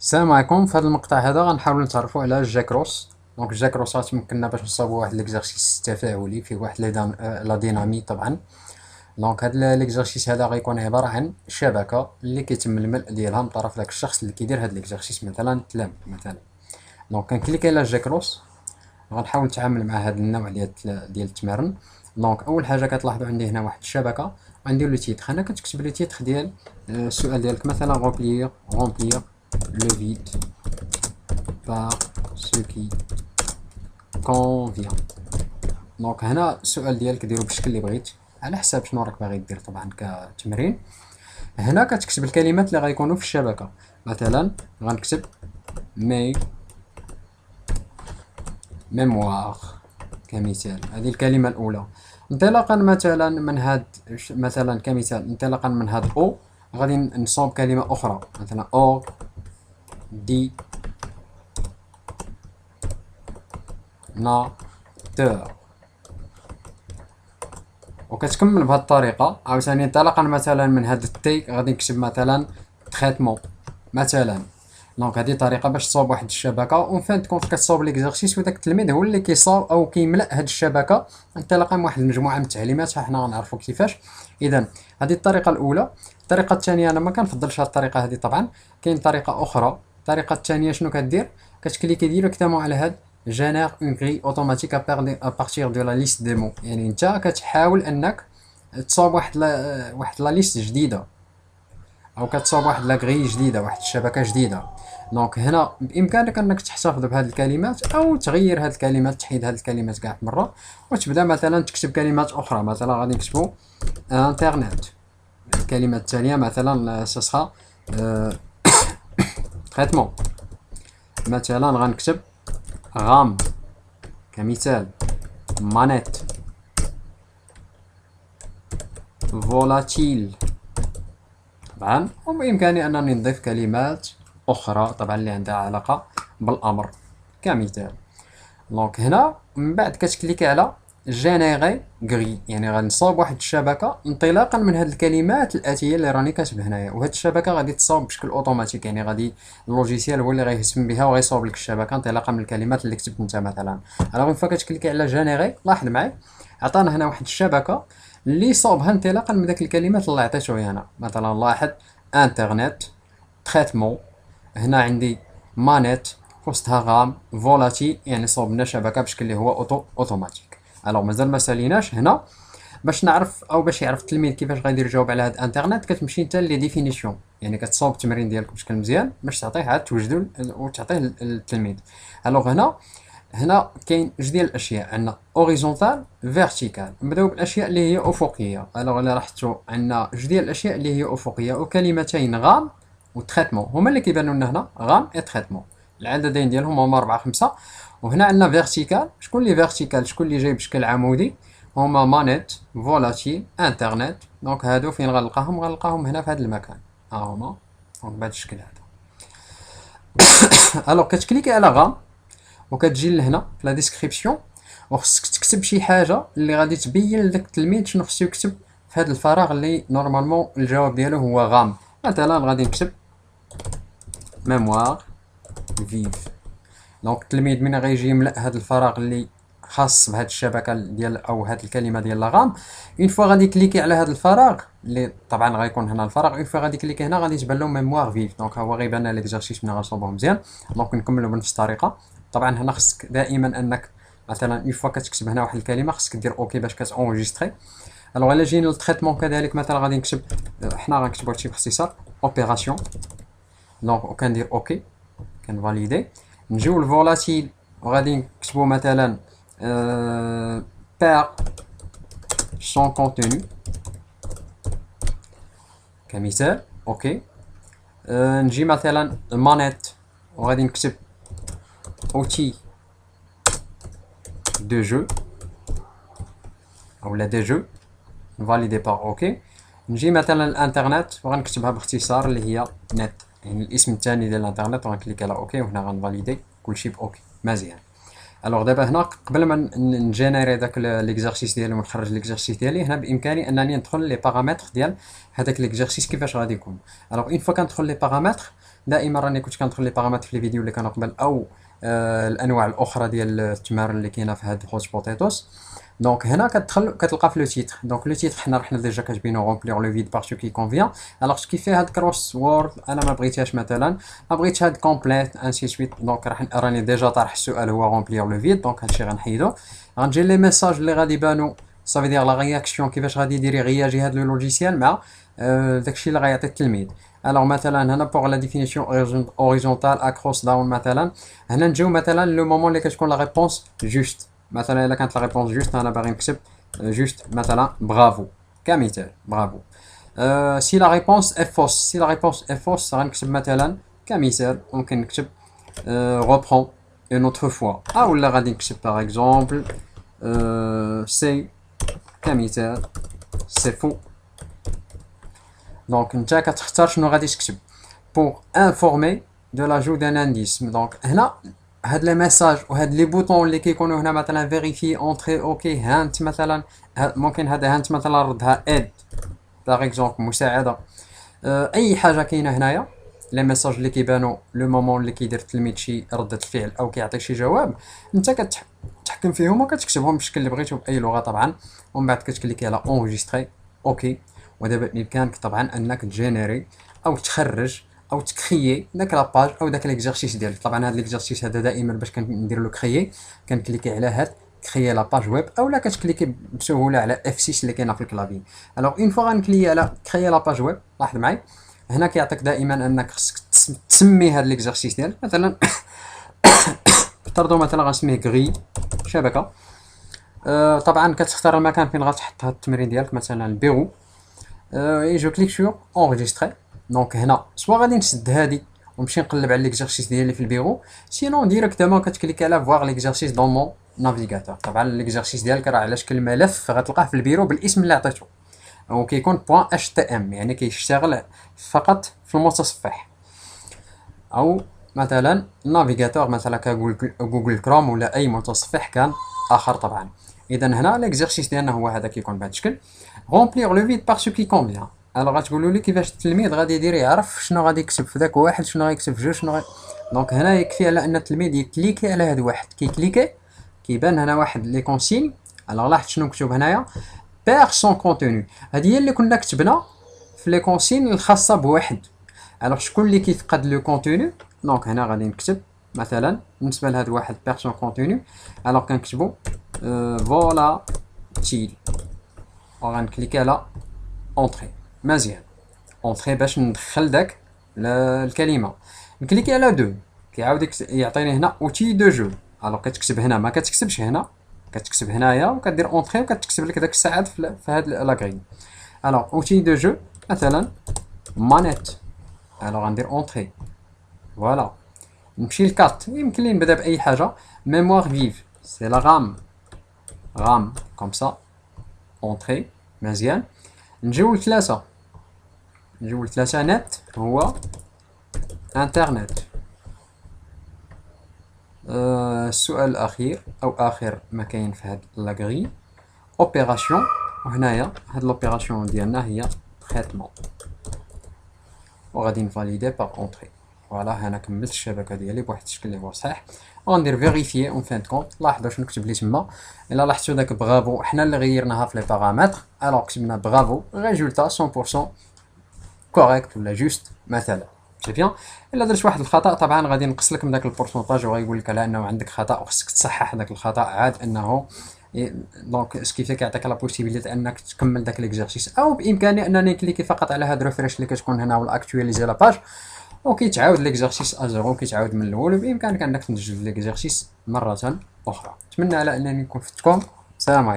السلام عليكم. في هذا المقطع هذا غنحاولوا نتعرفوا على الجاكروس. دونك الجاكروس تمكننا باش نصاوبوا واحد ليكزارسيس تفاعلي فيه واحد لا دينامي طبعا. دونك هذا ليكزارسيس هذا غيكون عباره عن شبكه اللي كيتم الملء ديالها من طرف داك الشخص اللي كيدير هذا ليكزارسيس، مثلا تلام مثلا. دونك كنكليكي على الجاكروس، غنحاول نتعامل مع هذا النوع ديال التمارين. دونك اول حاجه كتلاحظوا عندي هنا واحد الشبكه وعندي لو تيتر. هنا كتكتب لو تيتر ديال السؤال ديالك، مثلا remplir le vide par ce qui convient. دونك هنا السؤال ديالك ديرو بالشكل اللي بغيت على حساب شنو راك باغي دير طبعا كتمرين. هنا كتكتب الكلمات اللي غيكونوا في الشبكه، مثلا غنكتب ميموار كمثال. هذه الكلمه الاولى. انطلاقا مثلا من هاد مثلا كمثال انطلاقا من هاد او غادي نصوب كلمه اخرى، مثلا اور دي ناتور، وكتكمل بهذه الطريقه. عاوتاني انطلاقا مثلا من هاد التي غادي نكتب مثلا تريتمون مثلا. دونك هذه طريقه باش تصاوب واحد الشبكه، ومن فين تكون كتصاوب ليكزارسيس وداك التلميذ هو اللي كيصاوب او كيملا هاد الشبكه انطلاقا من واحد المجموعه من التعليمات، حنا غنعرفوا كيفاش. اذا هذه الطريقه الاولى. الطريقه الثانيه انا ما كنفضلش هاد الطريقه هذه طبعا، كاين طريقه اخرى. الطريقه الثانيه شنو كدير؟ كتكليكي ديريكتومون على هاد جينير اون غري اوتوماتيك ا بارتير دو لا ليست دي مو، يعني انت كتحاول انك تصاوب واحد لا ليست جديده، او كتصاوب واحد لا غري جديده، واحد الشبكه جديده. دونك هنا بامكانك انك تحتفظ بهذه الكلمات او تغير هذه الكلمات، تحيد هذه الكلمات كاع مره وتبدا مثلا تكتب كلمات اخرى. مثلا غادي نكتبوا انترنت. الكلمه الثانيه مثلا سسخا تريتمون. مثلا غنكتب غام كمثال، مانيت، فولاتيل طبعا. وبإمكاني أنني نضيف كلمات أخرى طبعا اللي عندها علاقة بالأمر كمثال. دونك هنا من بعد كتكليكي على جينيري غري، يعني غنصاوب واحد الشبكة انطلاقا من هاد الكلمات الآتية اللي راني كاتب هنايا، وهاد الشبكة غادي تصاوب بشكل أوتوماتيك، يعني غادي اللوجيسيال هو اللي غيهتم بها وغيصاوب لك الشبكة انطلاقا من الكلمات اللي كتبت انت مثلا. الوغ فوا كتكليكي على جينيري، لاحظ معايا عطانا هنا واحد الشبكة اللي صوبها انطلاقا من داك الكلمات اللي عطيته هنا. مثلا لاحظ انترنت، تريتمون، هنا عندي مانيت، وسطها غام، فولاتي، يعني صوبنا شبكه بشكل اللي هو اوتوماتيك. الوغ مازال ما ساليناش هنا. باش نعرف او باش يعرف التلميذ كيفاش غيدير يجاوب على هاد انترنت، كتمشي انت لي ديفينيسيون، يعني كتصاوب التمرين ديالك بشكل مزيان باش تعطيه عاد توجدو وتعطيه للتلميذ. الوغ هنا كاين جوج ديال الاشياء، عندنا اوريزونتال فيرتيكال. نبداو بالاشياء اللي هي افقيه. الوغ الا لاحظتوا عندنا جوج ديال الاشياء اللي هي افقيه، وكلمتين غام وتريتمون هما اللي كيبانوا لنا هنا، غام اي تريتمون. العددين ديالهم هما 4 5. وهنا عندنا فيرتيكال. شكون اللي فيرتيكال؟ شكون اللي جاي بشكل عمودي؟ هما مانيت، فولاتيل، انترنت. دونك هادو فين غنلقاهم؟ غنلقاهم هنا في هذا المكان، ها هما دونك بهذا الشكل هذا. الوغ كتكليكي على غام وكتجي لهنا في لا ديسكريبسيون، وخصك تكتب شي حاجه اللي غادي تبين لذاك التلميذ شنو خصو يكتب في هذا الفراغ اللي نورمالمون الجواب ديالو هو غام. مثلا غادي نكتب ميموار فيف. دونك التلميذ من غيجي يملا هذا الفراغ اللي خاص بهذه الشبكه ديال او هذه الكلمه ديال لاغام، اون فوا غادي كليكي على هذا الفراغ اللي طبعا غيكون هنا الفراغ، اون فوا غادي كليكي هنا غادي تبان له ميموار فيف. دونك هو غيبان لنا ليكزارسيس من غنصوبوه مزيان. دونك نكملوا بنفس الطريقه. طبعا هنا خصك دائما انك مثلا اون فوا كتكتب هنا واحد الكلمه خصك دير اوكي باش كتونجستري. الوغ الا جينا للتريتمون كذلك، مثلا غادي نكتب، حنا غنكتبوا هادشي باختصار اوبيراسيون. دونك وكندير اوكي كنفاليدي. نجيو للفولاتيل وغادي نكتبوا مثلا بير سون كونتوني كمثال، اوكي. نجي مثلا المانيت وغادي نكتب اوتي دو جو اولا دي جو، نفاليدي بار اوكي. نجي مثلا الانترنت وغنكتبها باختصار اللي هي نت، يعني الاسم الثاني ديال الانترنت، وغنكليك على اوكي، وهنا غنفاليدي كلشي باوكي مزيان. الوغ دابا هنا قبل ما نجينيري داك ليكزارسيس ديالي ونخرج ليكزارسيس ديالي، هنا بامكاني انني ندخل لي بارامتر ديال هذاك ليكزارسيس كيفاش غادي يكون. الوغ اون فوا كندخل لي بارامتر، دائما راني كنت كندخل لي بارامتر في الفيديو اللي كانوا قبل، او الانواع الاخرى ديال التمارين اللي كاينه في هاد هوت بوتيتوس. دونك هنا كتدخل كتلقى في لو تيتر. دونك لو تيتر حنا رحنا ديجا كتبينو رومبليغ لو فيد بار سو كي كونفيان. الوغ كي فيه هاد كروس وورد انا ما بغيتهاش، مثلا ما بغيتش هاد كومبليت انسي سويت. دونك راني ديجا طرح السؤال هو رومبليغ لو فيد، دونك هادشي غنحيدو. غنجي لي ميساج اللي غادي يبانو صافي دير لا رياكسيون، كيفاش غادي يدير يغياجي هاد لو لوجيسيال مع داكشي اللي غيعطي التلميذ. الوغ مثلا هنا بوغ لا ديفينيسيون اوريزونتال اكروس داون، مثلا هنا نجيو مثلا لو مومون اللي كتكون لا ريبونس جوست. مثلا الا كانت لا ريبونس جوست انا باغي نكتب جوست مثلا برافو كمثال برافو. سي لا ريبونس اي فوس، سي لا ريبونس اي فوس غنكتب مثلا كمثال ممكن نكتب reprend une autre fois، او لا غادي نكتب باغ اكزومبل سي كمثال سي فو. دونك نتا كتختار شنو غادي تكتب pour informer de l'ajout d'un indice. دونك هنا هاد لي ميساج وهاد لي بوطون اللي كيكونوا هنا مثلا فيريفي اونتري اوكي هانت، مثلا ممكن هذا هانت مثلا ردها اد باغ اكزومبل مساعده. اي حاجه كاينه هنايا لي ميساج اللي كيبانوا لو مومون اللي كيدير التلميذ شي رده الفعل او كيعطيك شي جواب، انت كتحكم فيهم وكتكتبهم بالشكل اللي بغيتو باي لغه طبعا، ومن بعد كتكليكي على اونجستري اوكي. ودابا بامكانك طبعا انك تجينيري او تخرج او تكريي داك لاباج او داك ليكزارسيس ديالك. طبعا هذا ليكزارسيس هذا دائما باش كندير له كريي كنكليكي على هاد كريي لاباج ويب، اولا كتكليكي بسهوله على F6 اللي كاينه في الكلافي. الوغ اون فوا غنكليي على كريي لاباج ويب، لاحظ معايا هنا كيعطيك دائما انك خصك تسمي هاد ليكزارسيس ديالك. مثلا افترضوا مثلا غنسميه غري شبكه. طبعا كتختار المكان فين غتحط هاد التمرين ديالك، مثلا البيرو. اي جو كليك سور اونجستري. دونك هنا سوا غادي نسد هادي ونمشي نقلب على ليكزارسيس ديالي في البيرو، سينون ديريكتومون كتكليك على فواغ ليكزارسيس دون مون نافيغاتور. طبعا ليكزارسيس ديالك راه على شكل ملف غتلقاه في البيرو بالاسم اللي عطيتو، وكيكون بوان اش تي ام يعني كيشتغل فقط في المتصفح، او مثلا نافيغاتور مثلا كجوجل كروم ولا اي متصفح كان اخر طبعا. اذا هنا ليكزارسيس ديالنا هو هذا كيكون بهذا الشكل رومبليغ لو فيد بار سو كي كونفيان. الوغ غتقولوا لي كيفاش التلميذ غادي يدير يعرف شنو غادي يكتب في ذاك واحد، شنو غيكتب في جوج، شنو دونك هنا يكفي على ان التلميذ يكليكي على هاد واحد، كيكليكي كيبان هنا واحد لي كونسين. الوغ لاحظت شنو مكتوب هنايا بير سون كونتوني، هادي هي اللي كنا كتبنا في لي كونسين الخاصه بواحد. الوغ شكون اللي كيفقد لو كونتوني؟ دونك هنا غادي نكتب مثلا بالنسبه لهاد واحد بير سون كونتوني، الوغ كنكتبو فوالا تيل، وغنكليكي على اونطري. مزيان اونطري باش ندخل داك الكلمه. نكليكي على دو كيعاود يعطيني هنا اوتي دو جو. الوغ كتكتب هنا ما كتكتبش هنا، كتكتب هنايا وكدير اونطري وكتكتب لك داك الساعات في هاد لاكري. الوغ اوتي دو جو مثلا مانيت، الوغ غندير اونطري فوالا. نمشي لكارت، يمكن لي نبدا باي حاجه. ميموار فيف سي لا غام كوم سا اونطري. مزيان نجيو لثلاثة، نت هو انترنت. السؤال الاخير او اخر ما كاين في هاد لاغري اوبيراسيون، وهنايا هاد لوبيراسيون ديالنا هي تريتمون، وغادي نفاليدي باغ اونطري. فوالا هنا كملت الشبكه ديالي بواحد الشكل اللي هو صحيح. وغندير فيريفيي اون فان كونط. لاحظوا شنو كتب لي تما. الا لاحظتوا داك برافو حنا اللي غيرناها في لي بارامتر، الوغ كتبنا برافو ريزولتا 100% كوريكت ولا جوست مثلا. سي بيان. الا درت واحد الخطا طبعا غادي نقص لك من داك البورسونتاج وغيقول لك على انه عندك خطا وخصك تصحح داك الخطا عاد انه. دونك سكيفي كيعطيك لا بوسيبيليتي انك تكمل داك ليكزارسيس، او بامكاني انني نكليكي فقط على هاد ريفريش اللي كتكون هنا ولا اكtualiser لا باج، وكيتعاود ليكزارسيس ازيرو كيتعاود من الاول، وبامكانك انك تنجز ليكزارسيس مره اخرى. نتمنى على انني نكون فدتكم. السلام عليكم.